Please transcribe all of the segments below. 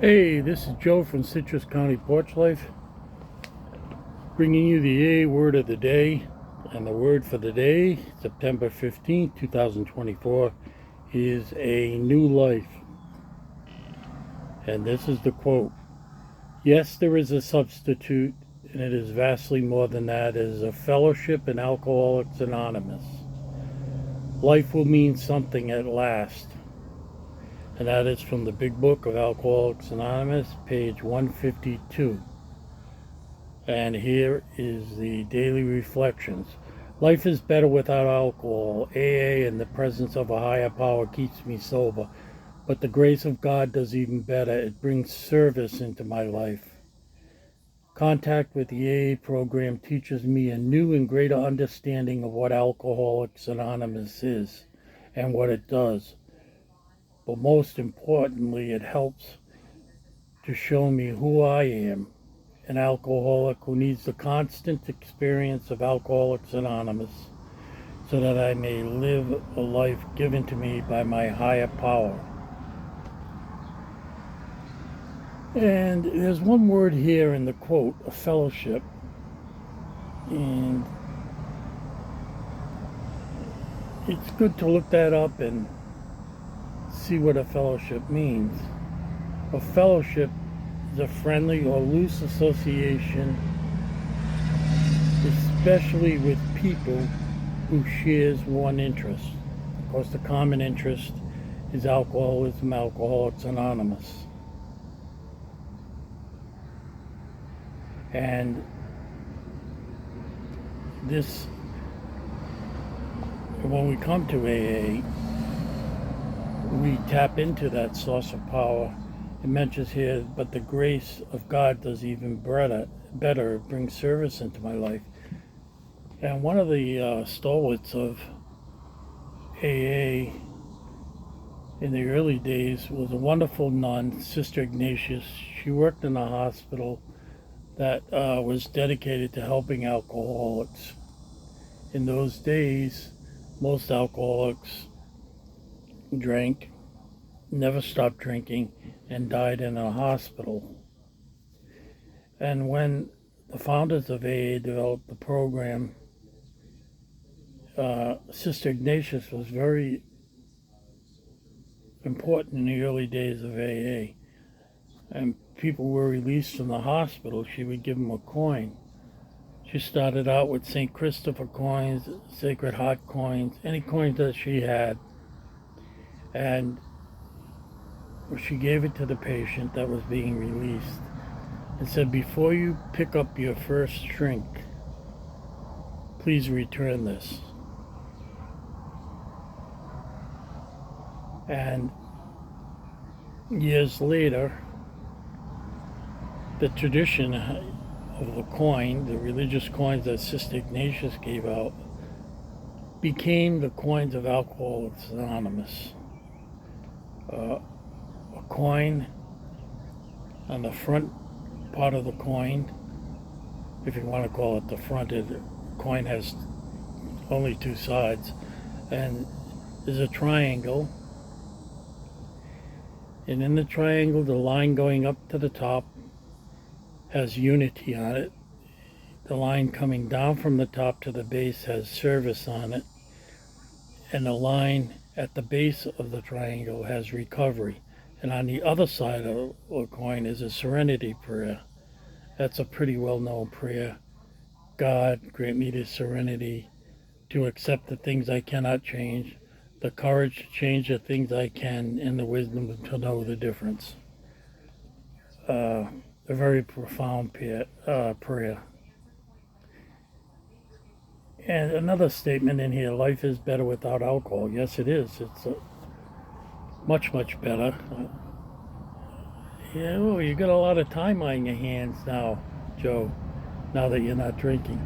Hey, this is Joe from Citrus County Porch Life, bringing you the A word of the day. And the word for the day, September 15th, 2024, is a new life. And this is the quote: "Yes, there is a substitute, and it is vastly more than that. It is a fellowship in Alcoholics Anonymous. Life will mean something at last." And that is from the Big Book of Alcoholics Anonymous, page 152. And here is the daily reflections. Life is better without alcohol. AA in the presence of a higher power keeps me sober. But the grace of God does even better. It brings service into my life. Contact with the AA program teaches me a new and greater understanding of what Alcoholics Anonymous is and what it does. But most importantly, it helps to show me who I am, an alcoholic who needs the constant experience of Alcoholics Anonymous, so that I may live a life given to me by my higher power. And there's one word here in the quote, a fellowship, and it's good to look that up and see what a fellowship means. A fellowship is a friendly or loose association, especially with people who shares one interest. Of course, the common interest is alcoholism, Alcoholics Anonymous. And this, when we come to AA, we tap into that source of power. It mentions here, but the grace of God does even better, brings service into my life. And one of the stalwarts of AA in the early days was a wonderful nun, Sister Ignatius. She worked in a hospital that was dedicated to helping alcoholics. In those days, most alcoholics drank, never stopped drinking, and died in a hospital. And when the founders of AA developed the program, Sister Ignatius was very important in the early days of AA. And people were released from the hospital, she would give them a coin. She started out with St. Christopher coins, Sacred Heart coins, any coins that she had. And she gave it to the patient that was being released and said, before you pick up your first drink, please return this. And years later, the tradition of the coin, the religious coins that Sister Ignatius gave out, became the coins of Alcoholics Anonymous. A coin on the front part of the coin, if you want to call it the front, the coin has only two sides, and there's a triangle, and in the triangle, the line going up to the top has unity on it. The line coming down from the top to the base has service on it, and the line at the base of the triangle has recovery. And on the other side of the coin is a serenity prayer. That's a pretty well-known prayer. God, grant me the serenity to accept the things I cannot change, the courage to change the things I can, and the wisdom to know the difference. A very profound prayer. And another statement in here, life is better without alcohol. Yes, it is. It's much, much better. You got a lot of time on your hands now, Joe, now that you're not drinking.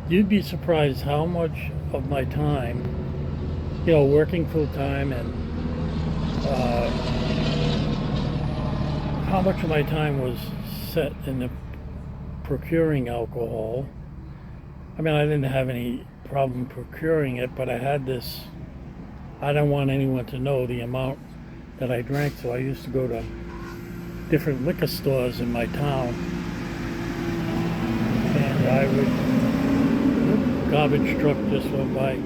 You'd be surprised how much of my time, working full time, and how much of my time was set in the procuring alcohol. I mean, I didn't have any problem procuring it, but I had this, I didn't want anyone to know the amount that I drank, so I used to go to different liquor stores in my town, and I would, garbage truck just went by.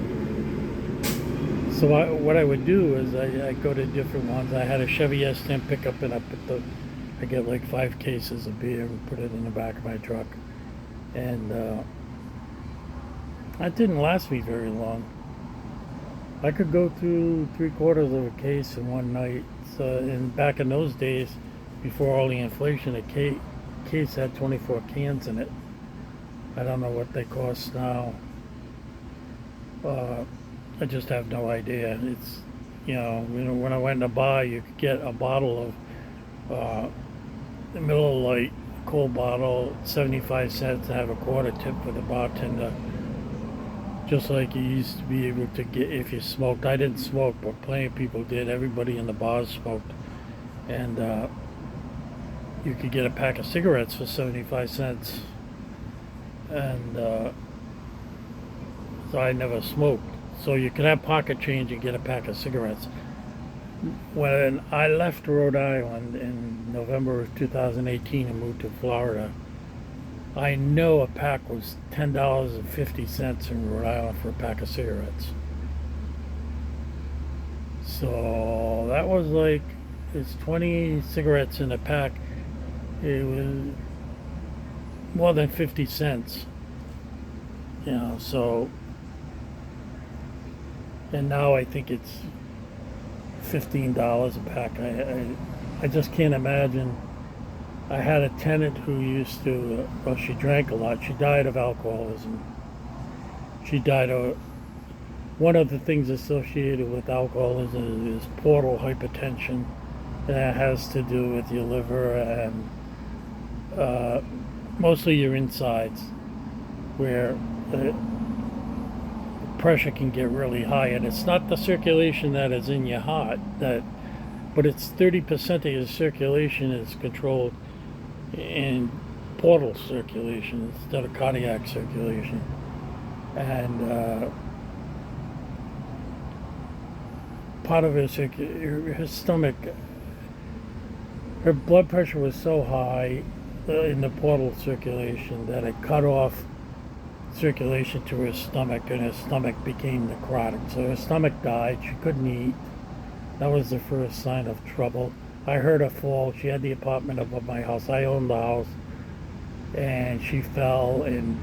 So what I would do is I'd go to different ones. I had a Chevy S10 pickup, and I get like 5 cases of beer and put it in the back of my truck. And that didn't last me very long. I could go through 3/4 of a case in one night. So, and back in those days, before all the inflation, a case had 24 cans in it. I don't know what they cost now. I just have no idea. It's, when I went in a bar, you could get a bottle of the Miller Lite cold bottle, 75 cents, and have a quarter tip for the bartender. Just like you used to be able to get if you smoked. I didn't smoke, but plenty of people did. Everybody in the bars smoked. And you could get a pack of cigarettes for 75 cents. And so I never smoked. So you could have pocket change and get a pack of cigarettes. When I left Rhode Island in November of 2018 and moved to Florida, I know a pack was $10.50 in Rhode Island for a pack of cigarettes. So that was like, it's 20 cigarettes in a pack. It was more than 50 cents. So, and now I think it's $15 a pack. I just can't imagine. I had a tenant who used to, well, she drank a lot. She died of alcoholism. She died of, one of the things associated with alcoholism is portal hypertension. That has to do with your liver and mostly your insides, where the pressure can get really high. And it's not the circulation that is in your heart, but it's 30% of your circulation is controlled in portal circulation instead of cardiac circulation. And part of her stomach, her blood pressure was so high in the portal circulation that it cut off circulation to her stomach, and her stomach became necrotic. So her stomach died. She couldn't eat. That was the first sign of trouble. I heard her fall. She had the apartment above my house. I owned the house. And she fell, and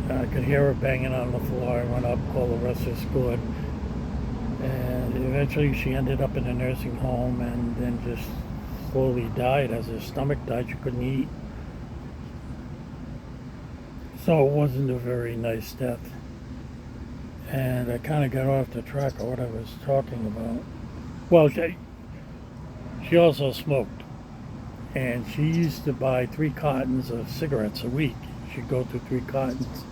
I could hear her banging on the floor. I went up, called the rescue squad. And eventually she ended up in a nursing home and then just slowly died. As her stomach died, she couldn't eat. So it wasn't a very nice death. And I kind of got off the track of what I was talking about. Well, she also smoked. And she used to buy 3 cartons of cigarettes a week. She'd go through 3 cartons.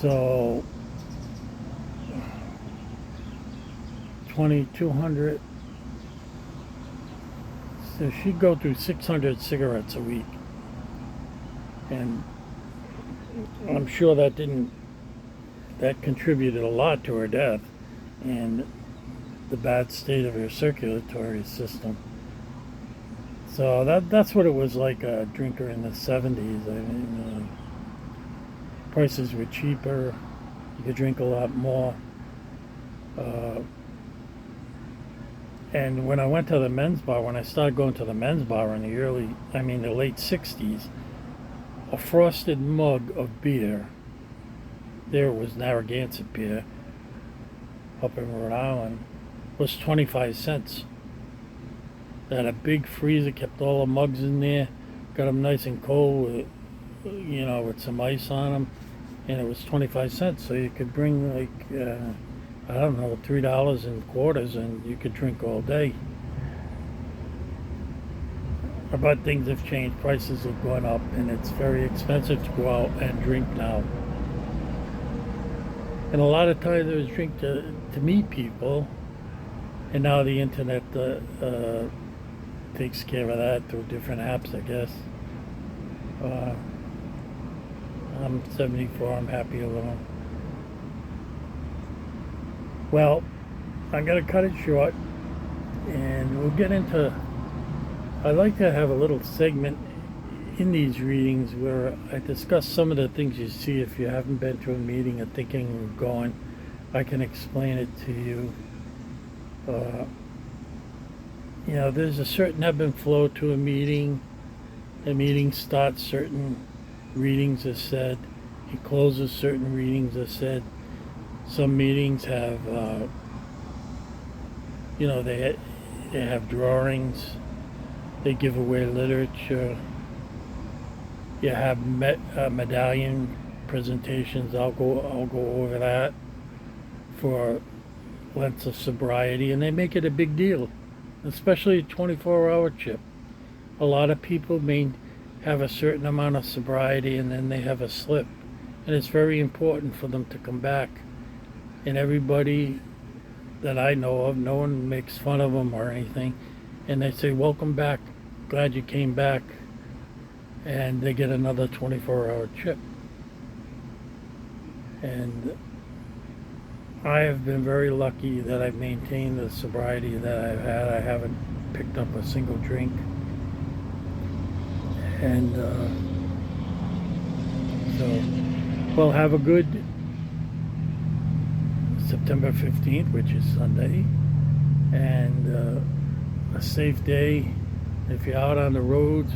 So 200. So she'd go through 600 cigarettes a week. And I'm sure that contributed a lot to her death and the bad state of her circulatory system. So that's what it was like a drinker in the 70s. I mean, prices were cheaper. You could drink a lot more. And when I went to the men's bar, when I started going to the men's bar in the late 60s, a frosted mug of beer, there was Narragansett beer up in Rhode Island, was 25 cents. They had a big freezer, kept all the mugs in there, got them nice and cold with some ice on them, and it was 25 cents. So you could bring like, $3 in quarters, and you could drink all day. But things have changed. Prices have gone up, and it's very expensive to go out and drink now. And a lot of times it was drink to meet people, and now the internet takes care of that through different apps, I guess. I'm 74. I'm happy alone. Well, I'm going to cut it short, and we'll get into I like to have a little segment in these readings where I discuss some of the things you see. If you haven't been to a meeting and thinking of going, I can explain it to you. There's a certain ebb and flow to a meeting. The meeting starts, certain readings are said. It closes, certain readings are said. Some meetings have, they have drawings. They give away literature. You have medallion presentations. I'll go over that for lengths of sobriety, and they make it a big deal, especially a 24-hour chip. A lot of people may have a certain amount of sobriety and then they have a slip, and it's very important for them to come back. And everybody that I know of, no one makes fun of them or anything, and they say, welcome back, glad you came back, and they get another 24-hour chip. And I have been very lucky that I've maintained the sobriety that I've had. I haven't picked up a single drink. And well, have a good September 15th, which is Sunday, and a safe day. If you're out on the roads,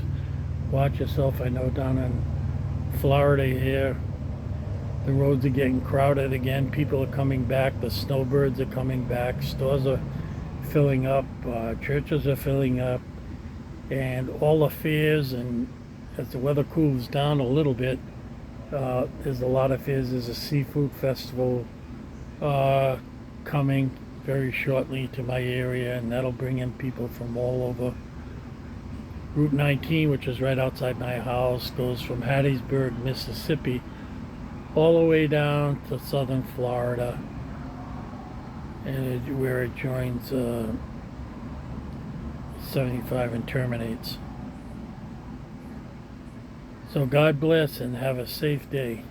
watch yourself. I know down in Florida here, the roads are getting crowded again. People are coming back. The snowbirds are coming back. Stores are filling up. Churches are filling up. And all the fairs, and as the weather cools down a little bit, there's a lot of fairs. There's a seafood festival coming very shortly to my area, and that'll bring in people from all over. Route 19, which is right outside my house, goes from Hattiesburg, Mississippi, all the way down to southern Florida, and where it joins 75 and terminates. So God bless and have a safe day.